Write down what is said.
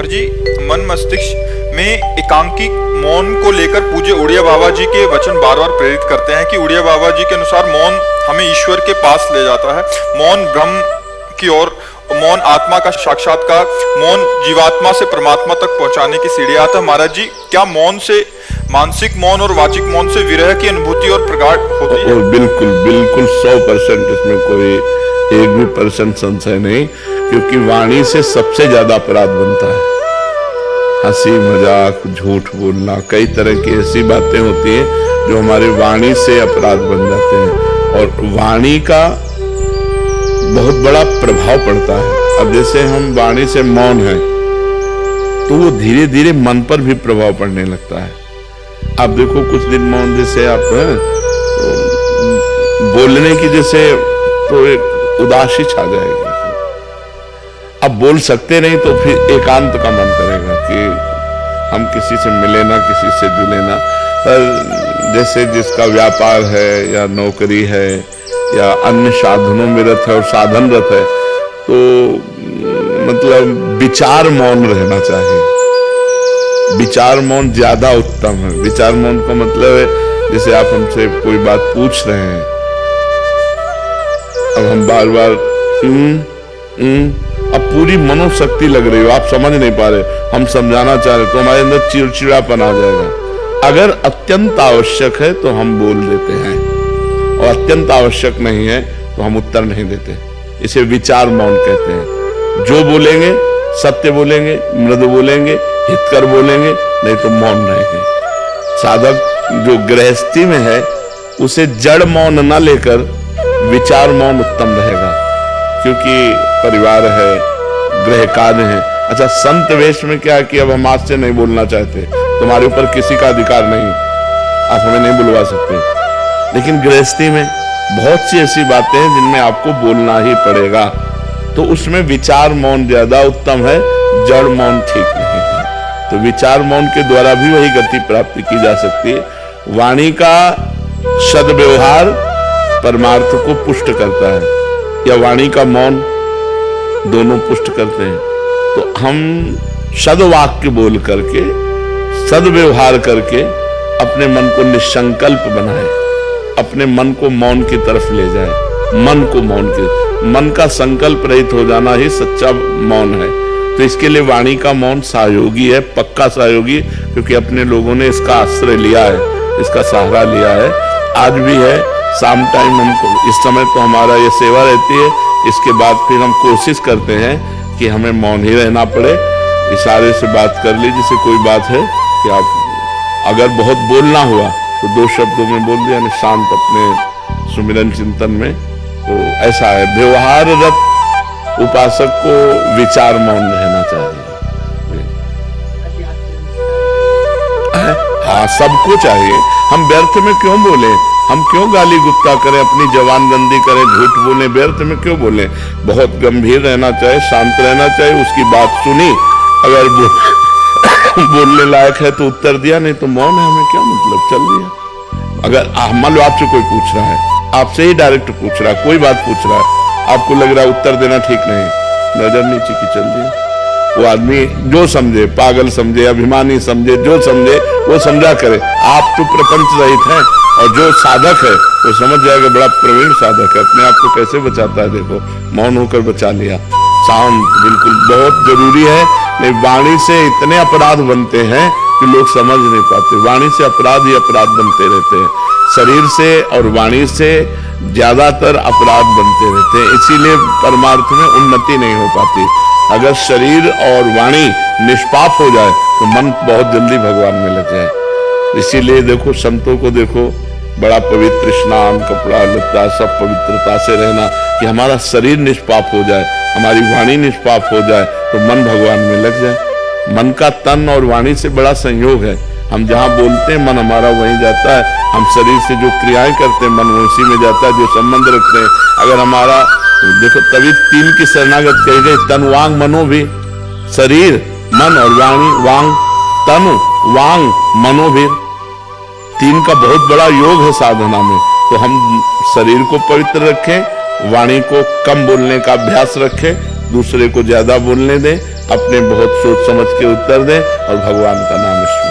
पर जी मन मस्तिष्क में एकांकी मौन को लेकर पूज्य उड़िया बाबा जी के वचन बार बार प्रेरित करते हैं कि उड़िया बाबा जी के अनुसार मौन हमें ईश्वर के पास ले जाता है, मौन ब्रह्म की ओर, मौन आत्मा का साक्षात्कार, मौन जीवात्मा से परमात्मा तक पहुंचाने की सीढ़ियां। आता महाराज जी, क्या मौन से मानसिक मौन और वाचिक मौन से विरह की अनुभूति और प्रगाढ़ होती है? बिल्कुल बिल्कुल 100% इसमें कोई एक भी % संशय नहीं, क्योंकि वाणी से सबसे ज्यादा अपराध बनता है। हंसी मजाक, झूठ बोलना, कई तरह की ऐसी बातें होती हैं जो हमारे वाणी से अपराध बन जाते हैं और वाणी का बहुत बड़ा प्रभाव पड़ता है। अब जैसे हम वाणी से मौन है तो वो धीरे धीरे मन पर भी प्रभाव पड़ने लगता है। आप देखो कुछ दिन मौन जैसे आप बोलने की जैसे तो एक उदासी छा जाएगी, अब बोल सकते नहीं तो फिर एकांत का मन करेगा कि हम किसी से मिले ना, किसी से जुले ना। पर जैसे जिसका व्यापार है या नौकरी है या अन्य साधनों में रत है और साधनरत है तो मतलब विचार मौन रहना चाहिए। विचार मौन ज्यादा उत्तम है। विचार मौन का मतलब है जैसे आप हमसे कोई बात पूछ रहे हैं, अब हम बार बार अब पूरी मनोशक्ति लग रही हो, आप समझ नहीं पा रहे, हम समझाना चाह रहे तो हमारे अंदर चिड़चिड़ापन आ जाएगा। अगर अत्यंत आवश्यक है तो हम बोल देते हैं और अत्यंत आवश्यक नहीं है तो हम उत्तर नहीं देते। इसे विचार मौन कहते हैं। जो बोलेंगे सत्य बोलेंगे, मृदु बोलेंगे, हितकर बोलेंगे, नहीं तो मौन रहेंगे। साधक जो गृहस्थी में है उसे जड़ मौन न लेकर विचार मौन उत्तम रहेगा, क्योंकि परिवार है, गृह कार्य है। अच्छा, संत वेश में क्या है कि अब हम आज से नहीं बोलना चाहते, तुम्हारे ऊपर किसी का अधिकार नहीं, आप हमें नहीं बुलवा सकते। लेकिन गृहस्थी में बहुत सी ऐसी बातें हैं जिनमें आपको बोलना ही पड़ेगा, तो उसमें विचार मौन ज्यादा उत्तम है, जड़ मौन ठीक नहीं है। तो विचार मौन के द्वारा भी वही गति प्राप्त की जा सकती है। वाणी का सद्व्यवहार परमार्थ को पुष्ट करता है या वाणी का मौन, दोनों पुष्ट करते हैं। तो हम सद्वाक्य बोल करके, सद्व्यवहार करके अपने मन को निसंकल्प बनाए, अपने मन को मौन की तरफ ले जाए। मन को मन का संकल्प रहित हो जाना ही सच्चा मौन है। तो इसके लिए वाणी का मौन सहयोगी है, पक्का सहयोगी, क्योंकि अपने लोगों ने इसका आश्रय लिया है, इसका सहारा लिया है, आज भी है। शाम टाइम हमको इस समय तो हमारा ये सेवा रहती है, इसके बाद फिर हम कोशिश करते हैं कि हमें मौन ही रहना पड़े। इशारे से बात कर लीजिए, जैसे कोई बात है कि आप अगर बहुत बोलना हुआ तो 2 शब्दों में बोल दिया, शांत अपने सुमिरन चिंतन में। तो ऐसा है, व्यवहाररत उपासक को विचार मौन रहना चाहिए। हाँ, सबको चाहिए। हम व्यर्थ में क्यों बोले, हम क्यों गाली गुप्ता करें, अपनी जवान गंदी करें, झूठ बोले, व्यर्थ में क्यों बोले। बहुत गंभीर रहना चाहिए, शांत रहना चाहिए, उसकी बात सुनी, अगर बोलने लायक है तो उत्तर दिया, नहीं तो मौन है, हमें क्या मतलब, चल दिया। अगर मान लो आपसे कोई पूछ रहा है, आपसे ही डायरेक्ट पूछ रहा है, कोई बात पूछ रहा है, आपको लग रहा है उत्तर देना ठीक नहीं, नजर नीचे की, चल दिया। वो आदमी जो समझे, पागल समझे, अभिमानी समझे, जो समझे वो समझा करे। आप तो प्रपंच रहित हैं और जो साधक है वो समझ जाएगा, बड़ा प्रवीण साधक है, अपने आप को कैसे बचाता है, देखो मौन होकर बचा लिया। शांत बिल्कुल बहुत जरूरी है। नहीं, वाणी से इतने अपराध बनते हैं कि लोग समझ नहीं पाते। वाणी से अपराध ही अपराध बनते रहते हैं, शरीर से और वाणी से ज्यादातर अपराध बनते रहते हैं, इसीलिए परमार्थ में उन्नति नहीं हो पाती। अगर शरीर और वाणी निष्पाप हो जाए तो मन बहुत जल्दी भगवान में लग जाए। इसीलिए देखो, संतों को देखो, बड़ा पवित्र स्नान, कपड़ा लत्ता सब पवित्रता से रहना, कि हमारा शरीर निष्पाप हो जाए, हमारी वाणी निष्पाप हो जाए तो मन भगवान में लग जाए। मन का तन और वाणी से बड़ा संयोग है। हम जहाँ बोलते हैं मन हमारा वहीं जाता है, हम शरीर से जो क्रियाएं करते हैं मन उसी में जाता है, जो संबंध रखते हैं। अगर हमारा देखो, तभी 3 की शरणागत कही गई, तन वांग मनो भी, शरीर मन और वाणी, वांग तनु वांग मनो भी, 3 का बहुत बड़ा योग है साधना में। तो हम शरीर को पवित्र रखें, वाणी को कम बोलने का अभ्यास रखें, दूसरे को ज्यादा बोलने दें, अपने बहुत सोच समझ के उत्तर दें और भगवान का नाम स्मरण